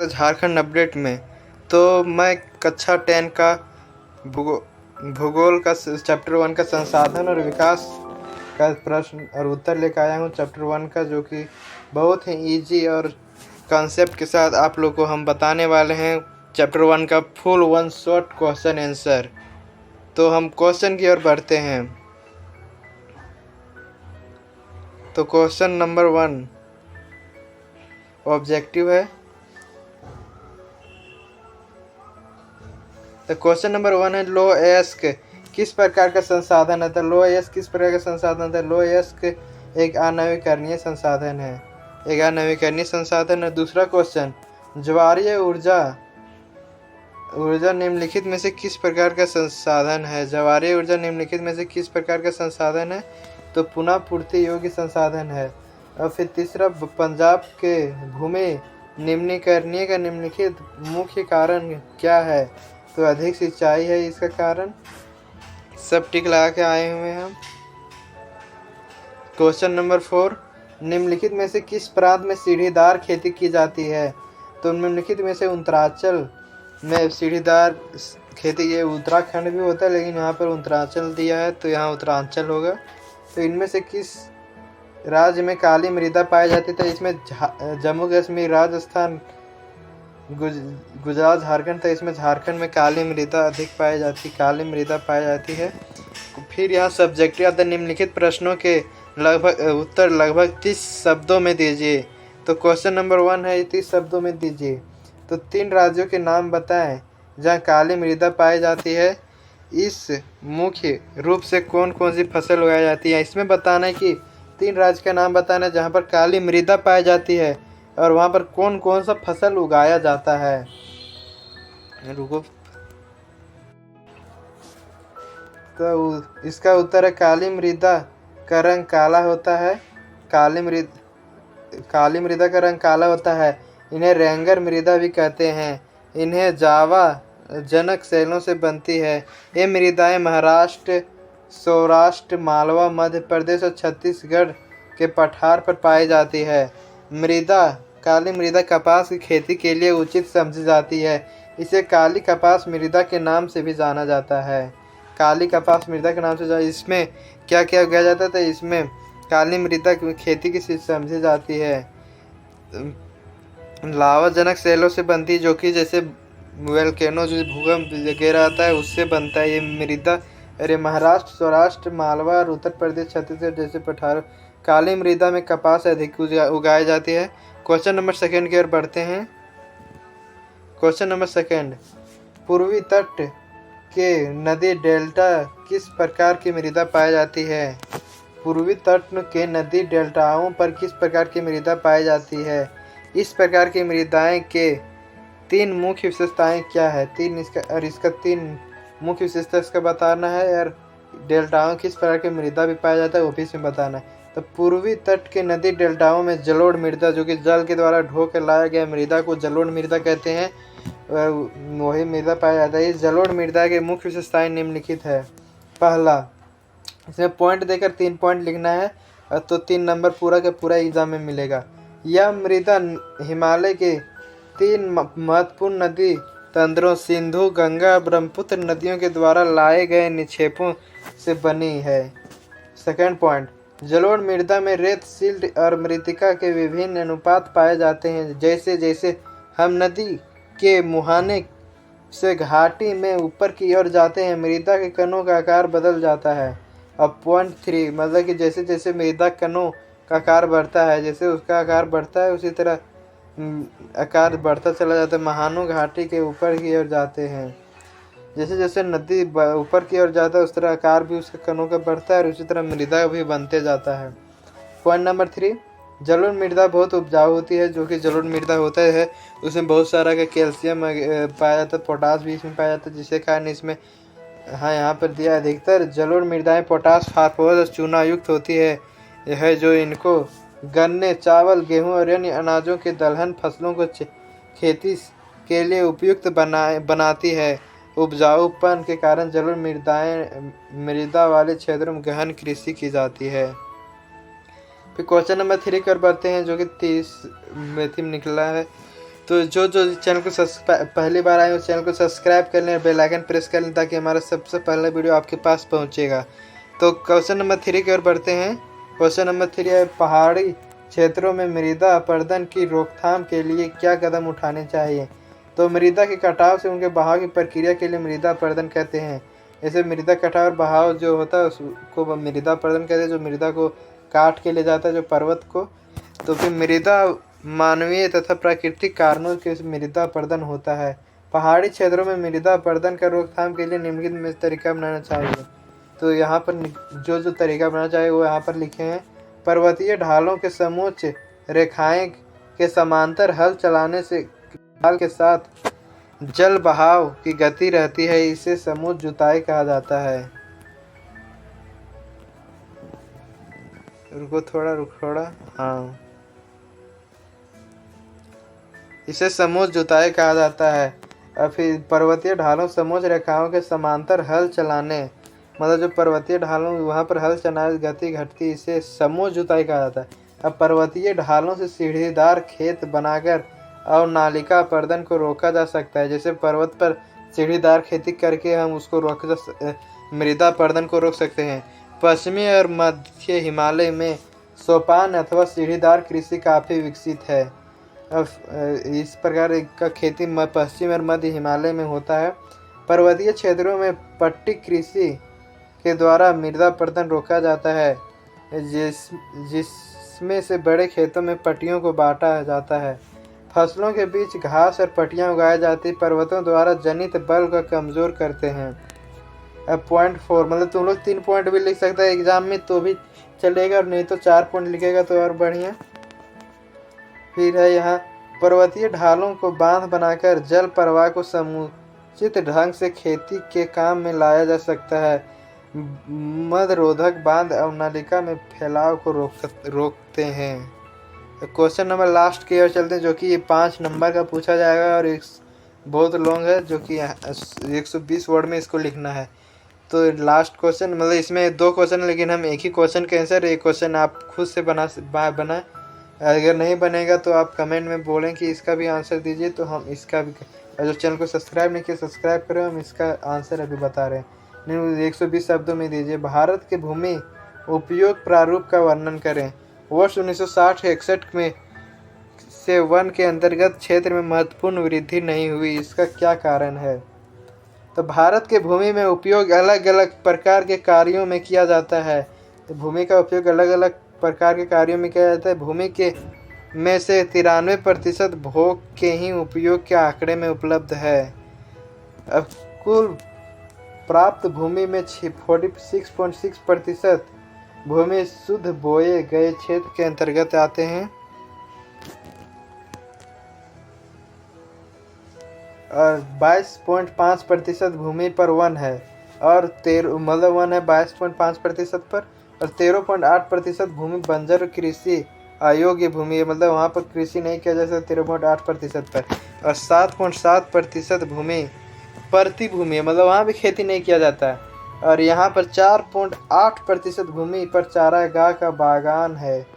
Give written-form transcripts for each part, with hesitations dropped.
Jharkhand update में। तो मैं कक्षा 10 का भूगोल का चैप्टर 1 का संसाधन और विकास का प्रश्न और उत्तर लेकर आया हूँ चैप्टर 1 का, जो कि बहुत ही इजी और कॉन्सेप्ट के साथ आप लोग को हम बताने वाले हैं चैप्टर 1 का फुल 1 शॉर्ट क्वेश्चन आंसर। तो हम क्वेश्चन की ओर बढ़ते हैं। तो क्वेश्चन नंबर 1 ऑब्जेक्टिव है। तो क्वेश्चन नंबर 1 है लोएस्क किस प्रकार का संसाधन है। तो लोएस्क किस प्रकार का संसाधन है। लोएस्क एक अनवीकरणीय संसाधन है, एक अनवीकरणीय संसाधन है। दूसरा क्वेश्चन, ज्वारीय ऊर्जा निम्नलिखित में से किस प्रकार का संसाधन है। ज्वारीय ऊर्जा निम्नलिखित में से किस प्रकार का संसाधन है। तो पुनः पूर्ति योग्य संसाधन है। और फिर तीसरा, पंजाब के भूमि निम्नीकरणीय का निम्नलिखित मुख्य कारण क्या है। तो अधिक सिंचाई है इसका कारण। सब टिक लगा के आए हुए हैं हम। क्वेश्चन नंबर 4, निम्नलिखित में से किस प्रांत में सीढ़ीदार खेती की जाती है। तो निम्नलिखित में से उत्तरांचल में सीढ़ीदार खेती, ये उत्तराखंड भी होता है लेकिन यहाँ पर उत्तरांचल दिया है तो यहाँ उत्तरांचल होगा। तो इनमें से किस राज्य में काली मृदा पाई जाती है। तो इसमें जम्मू कश्मीर, राजस्थान, गुजरात, झारखंड। तो इसमें झारखंड में काली मृदा अधिक पाई जाती है। फिर यहाँ सब्जेक्टिव आता है, निम्नलिखित प्रश्नों के उत्तर लगभग 30 शब्दों में दीजिए। तो क्वेश्चन नंबर 1 है 30 शब्दों में दीजिए। तो 3 राज्यों के नाम बताएं जहाँ काली मृदा पाई जाती है। इस मुख्य रूप से कौन कौन सी फसल उगाई जाती है। इसमें बताना है कि 3 राज्य का नाम बताना है जहाँ पर काली मृदा पाई जाती है और वहाँ पर कौन कौन सा फसल उगाया जाता है। रुको, तो इसका उत्तर है काली मृदा का रंग काला होता है। काली मृदा का रंग काला होता है। इन्हें रेंगर मृदा भी कहते हैं। इन्हें जावा जनक शैलों से बनती है। ये मृदाएं महाराष्ट्र, सौराष्ट्र, मालवा, मध्य प्रदेश और छत्तीसगढ़ के पठार पर पाई जाती है। काली मृदा कपास की खेती के लिए उचित समझी जाती है। इसे काली कपास मृदा के नाम से भी जाना जाता है। काली कपास मृदा के नाम से इसमें क्या क्या उगाया जाता है। तो इसमें काली मृदा की खेती की समझी जाती है। लावाजनक शैलों से बनती है, जो कि जैसे वोल्केनो जो भूकंप वगैरह आता है उससे बनता है ये मृदा। अरे महाराष्ट्र, सौराष्ट्र, मालवा और उत्तर प्रदेश, छत्तीसगढ़ जैसे पठार काली मृदा में कपास अधिक उगाई जाती है। क्वेश्चन नंबर 2 की ओर बढ़ते हैं। क्वेश्चन नंबर 2, पूर्वी तट के नदी डेल्टा किस प्रकार की मृदा पाई जाती है। पूर्वी तट के नदी डेल्टाओं पर किस प्रकार की मृदा पाई जाती है। इस प्रकार की मृदाएं के 3 मुख्य विशेषताएं क्या है। 3 मुख्य विशेषता इसका बताना है और डेल्टाओं किस प्रकार की मृदा भी पाया जाता है वो भी इसमें बताना है। तो पूर्वी तट के नदी डेल्टाओं में जलोढ़ मृदा, जो कि जल के द्वारा ढो कर लाया गया मृदा को जलोढ़ मृदा कहते हैं, वही मृदा पाया जाता है। इस जलोढ़ मृदा के मुख्य विशेषताएं निम्नलिखित है। पहला, इसमें पॉइंट देकर 3 पॉइंट लिखना है तो 3 नंबर पूरा का पूरा एग्जाम में मिलेगा। यह मृदा हिमालय के 3 महत्वपूर्ण नदी तंत्रों सिंधु, गंगा, ब्रह्मपुत्र नदियों के द्वारा लाए गए निक्षेपों से बनी है। सेकंड पॉइंट, जलोढ़ मृदा में रेत, सिल्ट और मृत्तिका के विभिन्न अनुपात पाए जाते हैं। जैसे जैसे हम नदी के मुहाने से घाटी में ऊपर की ओर जाते हैं मृदा के कणों का आकार बदल जाता है। अब पॉइंट 3, मतलब कि जैसे जैसे मृदा कणों का आकार बढ़ता है, जैसे उसका आकार बढ़ता है उसी तरह आकार बढ़ता चला जाता है। महानों घाटी के ऊपर की ओर जाते हैं, जैसे जैसे नदी ऊपर की ओर जाता है उस तरह आकार भी उसके कणों का बढ़ता है और उसी तरह मृदा भी बनते जाता है। पॉइंट नंबर 3, जलोढ़ मृदा बहुत उपजाऊ होती है। जो कि जलोढ़ मृदा होता है उसमें बहुत सारा का कैल्शियम पाया जाता है, पोटास भी इसमें पाया जाता है, जिसके कारण इसमें यहाँ पर दिया अधिकतर जलोढ़ मृदाएं पोटास, फास्फोरस और चूना युक्त होती है जो इनको गन्ने, चावल, गेहूं और अन्य अनाजों के दलहन फसलों को खेती के लिए उपयुक्त बनाती है। उपजाऊपन के कारण जलोढ़ मृदा वाले क्षेत्रों में गहन कृषि की जाती है। फिर क्वेश्चन नंबर 3 कर बढ़ते हैं, जो कि 30 में निकला है। तो जो जो चैनल को पहली बार आए उस चैनल को सब्सक्राइब कर लें, बेल आइकन प्रेस कर लें ताकि हमारा सबसे पहला वीडियो आपके पास पहुंचेगा। तो क्वेश्चन नंबर 3 की ओर बढ़ते हैं। क्वेश्चन नंबर 3 है, पहाड़ी क्षेत्रों में मृदा अपरदन की रोकथाम के लिए क्या कदम उठाने चाहिए? तो मृदा के कटाव से उनके बहाव की प्रक्रिया के लिए मृदा अपरदन कहते हैं। जैसे मृदा कटाव और बहाव जो होता है उसको मृदा अपरदन कहते हैं, जो मृदा को काट के ले जाता है, जो पर्वत को। तो फिर मृदा मानवीय तथा प्राकृतिक कारणों के मृदा अपरदन होता है। पहाड़ी क्षेत्रों में मृदा अपरदन का रोकथाम के लिए निम्नलिखित में तरीका अपनाना चाहिए। तो यहाँ पर जो जो तरीका अपनाना चाहिए वो यहाँ पर लिखे हैं। पर्वतीय ढालों के समोच्च रेखाएं के समांतर हल चलाने से ढाल के साथ जल बहाव की गति रहती है, इसे समोच्च जुताई कहा जाता है। रुको थोड़ा हाँ, इसे समोच्च जुताई कहा जाता है। और फिर पर्वतीय ढालों समोच्च रेखाओं के समांतर हल चलाने, मतलब जो पर्वतीय ढालों वहाँ पर हल चलाने गति घटती, इसे समोच्च जुताई कहा जाता है। अब पर्वतीय ढालों से सीढ़ीदार खेत बनाकर और नालिका अपरदन को रोका जा सकता है। जैसे पर्वत पर सीढ़ीदार खेती करके हम उसको मृदा अपरदन को रोक सकते हैं। पश्चिमी और मध्य हिमालय में सोपान अथवा सीढ़ीदार कृषि काफ़ी विकसित है। इस प्रकार का खेती पश्चिम और मध्य हिमालय में होता है। पर्वतीय क्षेत्रों में पट्टी कृषि के द्वारा मृदा अपरदन रोका जाता है, जिसमें से बड़े खेतों में पट्टियों को बांटा जाता है। फसलों के बीच घास और पट्टियां उगाई जाती पर्वतों द्वारा जनित बल को कमज़ोर करते हैं। अब पॉइंट 4, मतलब तुम लोग 3 पॉइंट भी लिख सकते हैं एग्जाम में तो भी चलेगा, और नहीं तो 4 पॉइंट लिखेगा तो और बढ़िया। फिर है यहाँ, पर्वतीय ढालों को बांध बनाकर जल प्रवाह को समुचित ढंग से खेती के काम में लाया जा सकता है। मद रोधक बांध अवनालिका में फैलाव को रोकते हैं। क्वेश्चन नंबर लास्ट की ओर चलते हैं, जो कि ये 5 नंबर का पूछा जाएगा और एक बहुत लॉन्ग है, जो कि 120 वर्ड में इसको लिखना है। तो लास्ट क्वेश्चन, मतलब इसमें 2 क्वेश्चन, लेकिन हम एक ही क्वेश्चन के आंसर, एक क्वेश्चन आप खुद से बनाए। अगर नहीं बनेगा तो आप कमेंट में बोलें कि इसका भी आंसर दीजिए, तो हम इसका भी, जो चैनल को सब्सक्राइब नहीं किया सब्सक्राइब करें। हम इसका आंसर अभी बता रहे हैं। 120 शब्दों में दीजिए। भारत के भूमि उपयोग प्रारूप का वर्णन करें। वर्ष 1960-61 में से वन के अंतर्गत क्षेत्र में महत्वपूर्ण वृद्धि नहीं हुई, इसका क्या कारण है? तो भारत के भूमि में उपयोग अलग अलग प्रकार के कार्यों में किया जाता है। तो भूमि का उपयोग अलग अलग प्रकार के कार्यों में किया जाता है। भूमि के में से 93% भोग के ही उपयोग के आंकड़े में उपलब्ध है। अब कुल प्राप्त भूमि में 46.6% भूमि शुद्ध बोए गए क्षेत्र के अंतर्गत आते हैं, और 22.5% भूमि पर वन है, और 13 मतलब वन है 22.5% पर, और 13.8% भूमि बंजर कृषि अयोग्य भूमि है, मतलब वहाँ पर कृषि नहीं किया जा सकता 13.8% पर, और 7.7% भूमि परती भूमि है, मतलब वहाँ भी खेती नहीं किया जाता है, और यहाँ पर 4.8% भूमि पर चारागाह का बागान है,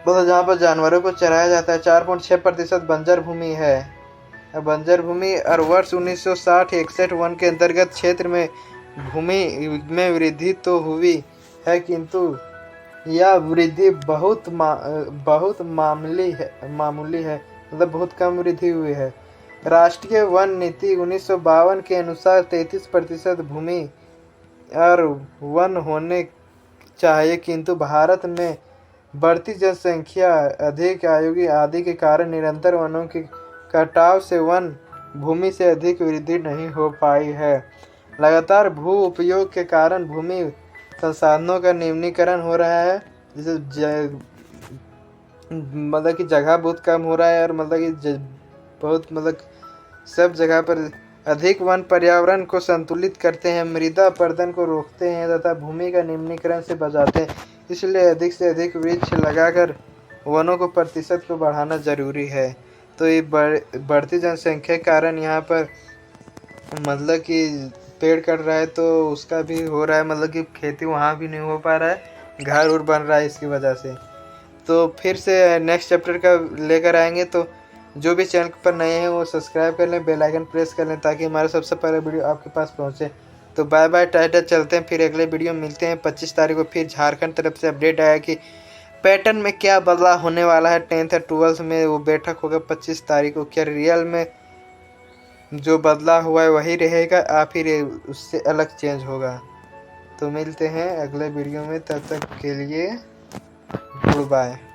मतलब जहाँ पर जानवरों को चराया जाता है। 4.6% बंजर भूमि है, बंजर भूमि। और वर्ष 1960-61 वन के अंतर्गत क्षेत्र में भूमि में वृद्धि तो हुई है, किंतु यह वृद्धि बहुत मामूली है, मतलब बहुत कम वृद्धि हुई है। राष्ट्रीय वन नीति 1952 के अनुसार 33% भूमि और वन होने चाहिए, किंतु भारत में बढ़ती जनसंख्या, अधिक आयु आदि के कारण निरंतर वनों के कटाव से वन भूमि से अधिक वृद्धि नहीं हो पाई है। लगातार भू उपयोग के कारण भूमि संसाधनों का निम्नीकरण हो रहा है, जैसे मतलब कि जगह बहुत कम हो रहा है, और मतलब कि बहुत सब जगह पर अधिक वन पर्यावरण को संतुलित करते हैं, मृदा अपरदन को रोकते हैं तथा भूमि का निम्नीकरण से बचाते हैं। इसलिए अधिक से अधिक वृक्ष लगाकर वनों को प्रतिशत को बढ़ाना जरूरी है। तो ये बढ़ती जनसंख्या के कारण यहाँ पर मतलब कि पेड़ कट रहा है, तो उसका भी हो रहा है, मतलब कि खेती वहाँ भी नहीं हो पा रहा है, घर उर बन रहा है इसकी वजह से। तो फिर से नेक्स्ट चैप्टर का लेकर आएंगे। तो जो भी चैनल पर नए हैं वो सब्सक्राइब कर लें, बेल आइकन प्रेस कर लें ताकि हमारा सबसे पहला वीडियो आपके पास पहुंचे। तो बाय बाय, टाटा, चलते हैं, फिर अगले वीडियो में मिलते हैं। 25 तारीख को फिर झारखंड तरफ से अपडेट आया कि पैटर्न में क्या बदलाव होने वाला है। 10th और 12th में वो बैठक होगा 25 तारीख को। क्या रियल में जो बदलाव हुआ है वही रहेगा या फिर उससे अलग चेंज होगा। तो मिलते हैं अगले वीडियो में, तब तक के लिए गुड बाय।